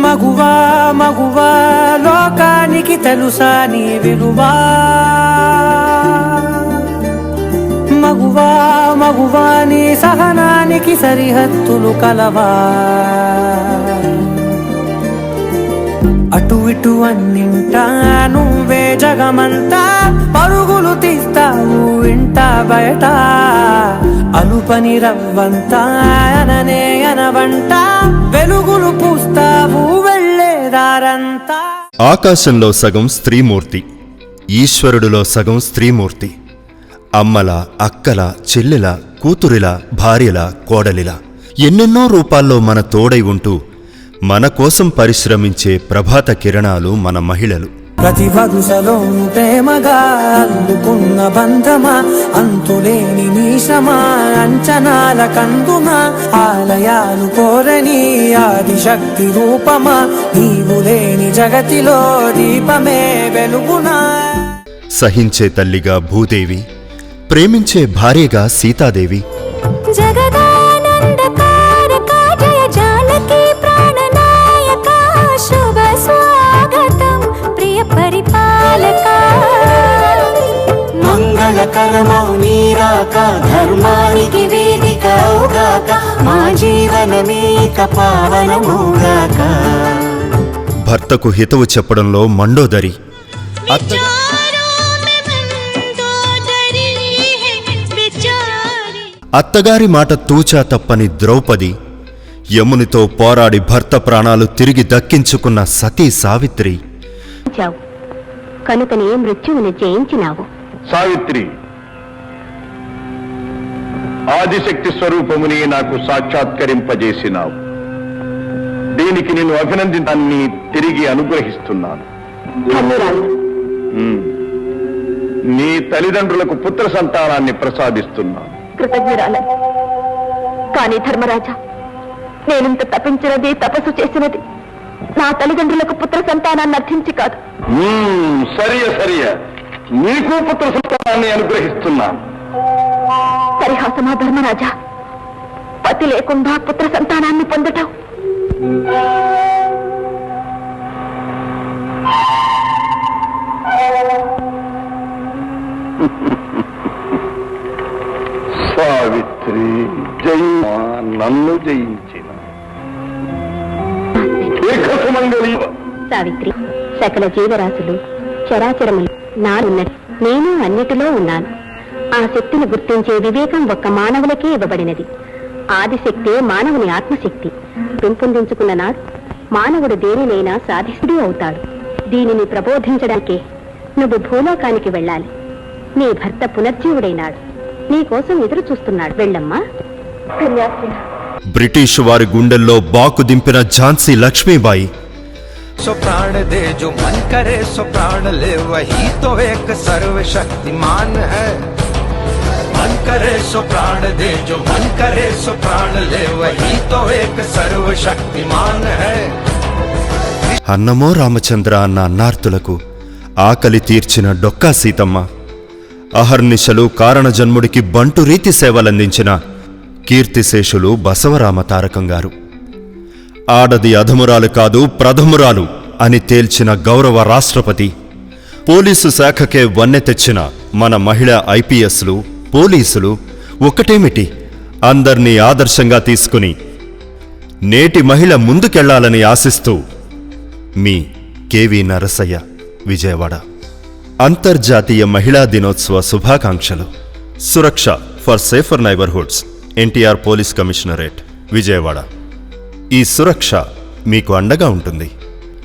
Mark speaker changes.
Speaker 1: మగువా మగువా లోకానికి తెలుసా నీ విలువా మగువా మగువా నీ సహనానికి సరిహద్దులు కలవా అటు ఇటు అన్నింటా నువ్వే జగమంతా పరుగులు తీస్తావు ఇంట బయట అలుపని రవ్వంతా అననే అనవంట వెలుగులు పూస్తావు వెళ్ళేదారంతా.
Speaker 2: ఆకాశంలో సగం స్త్రీమూర్తి, ఈశ్వరుడిలో సగం స్త్రీమూర్తి. అమ్మల, అక్కల, చెల్లెల, కూతురిల, భార్యల, కోడలిల ఎన్నెన్నో రూపాల్లో మన తోడై ఉంటూ మన కోసం పరిశ్రమించే ప్రభాత కిరణాలు మన మహిళలు.
Speaker 1: ప్రతి వరుసలోను ప్రేమగా అల్లుకున్న బంధమా, అంతులేని నీశమా, అంచనాల కందుమా, ఆలయాలు కోరని ఆదిశక్తి రూపమా, నీవు లేని జగతిలో దీపమే వెలుగునా.
Speaker 2: సహించే తల్లిగా భూదేవి, ప్రేమించే భార్యగా సీతాదేవి.
Speaker 3: మంగళకరమౌ నీరాక ధర్మానికి వేదిక అవుగాక మా జీవనమేక పావనమౌగాక.
Speaker 2: భర్తకు హితవు చెప్పడంలో మండోదరి, అత్తగారి మాట తూచా తప్పని ద్రౌపది, యమునితో పోరాడి భర్త ప్రాణాలు తిరిగి దక్కించుకున్న సతీ సావిత్రి.
Speaker 4: కనుకనే మృత్యువును జయించినావు.
Speaker 5: సావిత్రి, ఆదిశక్తి స్వరూపముని నాకు సాక్షాత్కరింపజేసినావు. దీనికి నేను అభినందించాన్ని తిరిగి అనుగ్రహిస్తున్నాను. నీ తల్లిదండ్రులకు పుత్ర సంతానాన్ని ప్రసాదిస్తున్నాను.
Speaker 4: కృతజ్ఞురాల. కానీ ధర్మరాజా, నేనింత తప్పించినది, తపస్సు చేసినది నా తల్లిదండ్రులకు పుత్ర సంతానాన్ని అర్థించి కాదు.
Speaker 5: సరియ నీకు పుత్ర సంతానాన్ని అనుగ్రహిస్తున్నాను.
Speaker 4: పరిహాసమా ధర్మరాజా? పతి లేకుండా పుత్ర సంతానాన్ని పొందటం
Speaker 5: సావిత్రి, జయమా నన్ను జయించిన
Speaker 4: సావిత్రి, సకల జీవరాశులు చరాచరములు నానున్నది. నేను అన్నిటిలో ఉన్నాను. ఆ శక్తిని గుర్తించే వివేకం ఒక్క మానవులకే ఇవ్వబడినది. ఆదిశక్తే మానవుని ఆత్మశక్తి. పెంపొందించుకున్న నాడు మానవుడు దేనినైనా సాధిస్తుడే అవుతాడు. దీనిని ప్రబోధించడానికే నువ్వు భూలోకానికి వెళ్ళాలి. నీ భర్త పునర్జీవుడైనాడు, నీ కోసం ఎదురు చూస్తున్నాడు. వెళ్ళమ్మా.
Speaker 2: బ్రిటిష్ వారి గుండెల్లో బాకు దింపిన ఝాన్సీ లక్ష్మీబాయి.
Speaker 6: सो प्राण दे जो मन करे सो प्राण ले, वही तो एक सर्वशक्तिमान है. मन करे सो प्राण दे जो मन करे सो प्राण ले, वही तो एक सर्वशक्तिमान है.
Speaker 2: అన్నమో రామచంద్ర అన్న అన్నార్తులకు ఆకలి తీర్చిన డొక్కా సీతమ్మ, అహర్నిశలు కారణజన్ముడికి బంటు రీతి సేవలందించిన కీర్తిశేషులు బసవరామ తారకం గారు. ఆడది అధమురాలు కాదు ప్రథమురాలు అని తేల్చిన గౌరవ రాష్ట్రపతి, పోలీసు శాఖకే వన్నె తెచ్చిన మన మహిళా ఐపీఎస్లు, పోలీసులు ఒకటేమిటి అందర్నీ ఆదర్శంగా తీసుకుని నేటి మహిళ ముందుకెళ్లాలని ఆశిస్తూ మీ కేవీ నరసయ్య, విజయవాడ. అంతర్జాతీయ మహిళా దినోత్సవ శుభాకాంక్షలు. Suraksha for safer neighbourhoods, NTR police commissionerate, Vijayawada. ఈ సురక్ష మీకు అండగా ఉంటుంది.